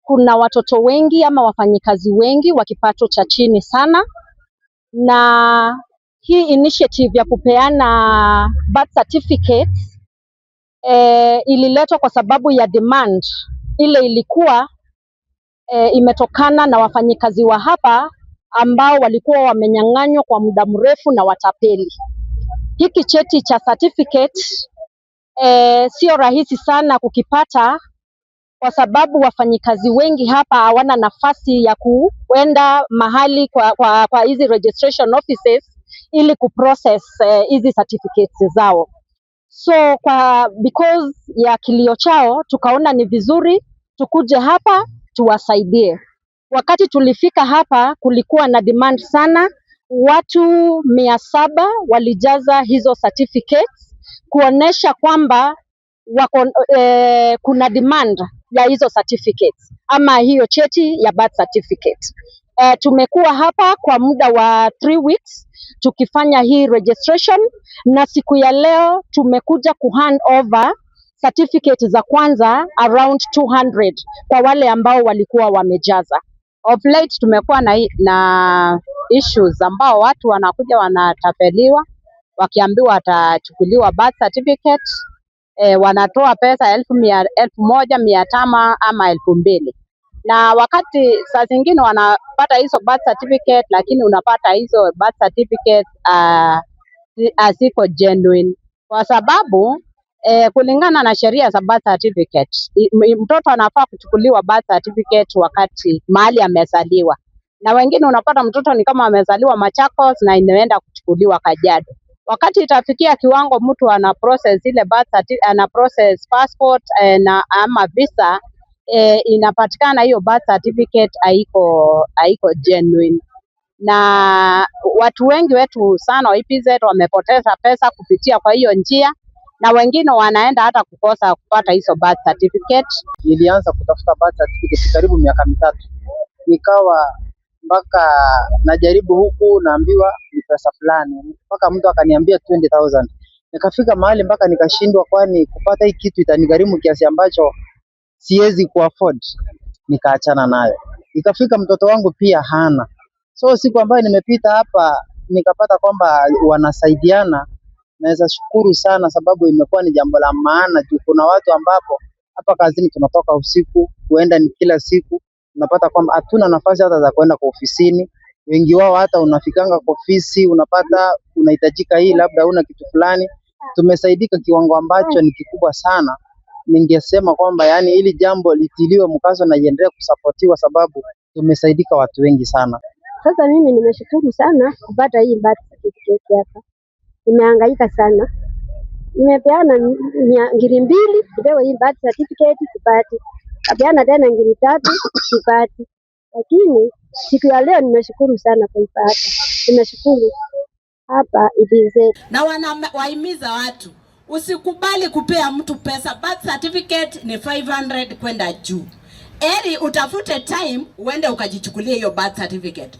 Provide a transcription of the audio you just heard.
kuna watoto wengi ama wafanyikazi wengi wa kipato cha chini sana, na hii initiative ya kupeana birth certificates ililetwa kwa sababu ya demand ile ilikuwa imetokana na wafanyikazi wa hapa ambao walikuwa wamenyang'anywa kwa muda mrefu na watapeli. Hiki cheti cha certificate sio rahisi sana kukipata kwa sababu wafanyikazi wengi hapa hawana nafasi ya kuenda mahali kwa hizi registration offices ili kuprocess hizi certificates zao. So because ya kilio chao tukaona ni vizuri tukuje hapa tuwasaidie. Wakati tulifika hapa kulikuwa na demand sana, watu 700 walijaza hizo certificates kuonesha kwamba kuna demand ya hizo certificates ama hiyo cheti ya birth certificate. Tumekuwa hapa kwa muda wa 3 weeks tukifanya hii registration, na siku ya leo tumekuja hand over certificate za kwanza around 200 kwa wale ambao walikuwa wamejaza. Of late tumekuwa na issues ambao watu wanakuja wanatapeliwa wakiambiwa watachukuliwa birth certificate, wanatoa pesa 1,500 ama 2,000, na wakati saa zingine wanapata hizo birth certificate, lakini unapata hizo birth certificate haziko genuine kwa sababu kulingana na sheria za birth certificate mtoto anafaa kuchukuliwa birth certificate wakati mahali amezaliwa, na wengine unapata mtoto ni kama amezaliwa Machakos na inaenda kuchukuliwa Kajiado. Wakati itafikia kiwango mtu ana process ile birth certificate, ana process passport na ama visa, inapatikana hiyo birth certificate haiko genuine, na watu wengi wetu sana wa EPZ wamepoteza pesa kupitia kwa hiyo njia, na wengine wanaenda hata kukosa kupata hizo birth certificate. Nilianza kutafuta birth certificate karibu miaka 3, nikawa mpaka najaribu huku naambiwa ni pesa fulani, mpaka mtu akaniambia 20,000. Nikafika mahali mpaka nikashindwa, kwani kupata hii kitu itanigharimu kiasi ambacho siwezi kuafford, nikaachana nayo. Ikafika mtoto wangu pia hana, so siku ambayo nimepita hapa nikapata kwamba wanasaidiana. Naweza shukuru sana sababu imekuwa ni jambo la maana juu kuna watu ambapo hapa kazini tunatoka usiku kuenda ni kila siku, unapata kwamba hatuna nafasi hata za kwenda kwa ofisini. Wengi wao hata unafikanga kwa ofisi unapata unahitajika hii, labda una kitu fulani. Tumesaidika kiwango ambacho ni kikubwa sana. Ningesema kwamba yani hili jambo litiliwe mkazo na iendelee kusapotiwa sababu tumesaidika watu wengi sana. Sasa mimi nimeshukuru sana kupata hii birth certificate hapa. Nimehangaika sana. Nimepeana 2,000 kidogo hii birth certificate sipati. Kapeana tena 3,000 sipati. Lakini siku ya leo nimeshukuru sana kuipata. Nimeshukuru hapa EPZ. Na wanawahimiza watu usikubali kupea mtu pesa. Birth certificate ni 500 kwenda juu. Eri utafute time uende ukajichukulie hiyo birth certificate.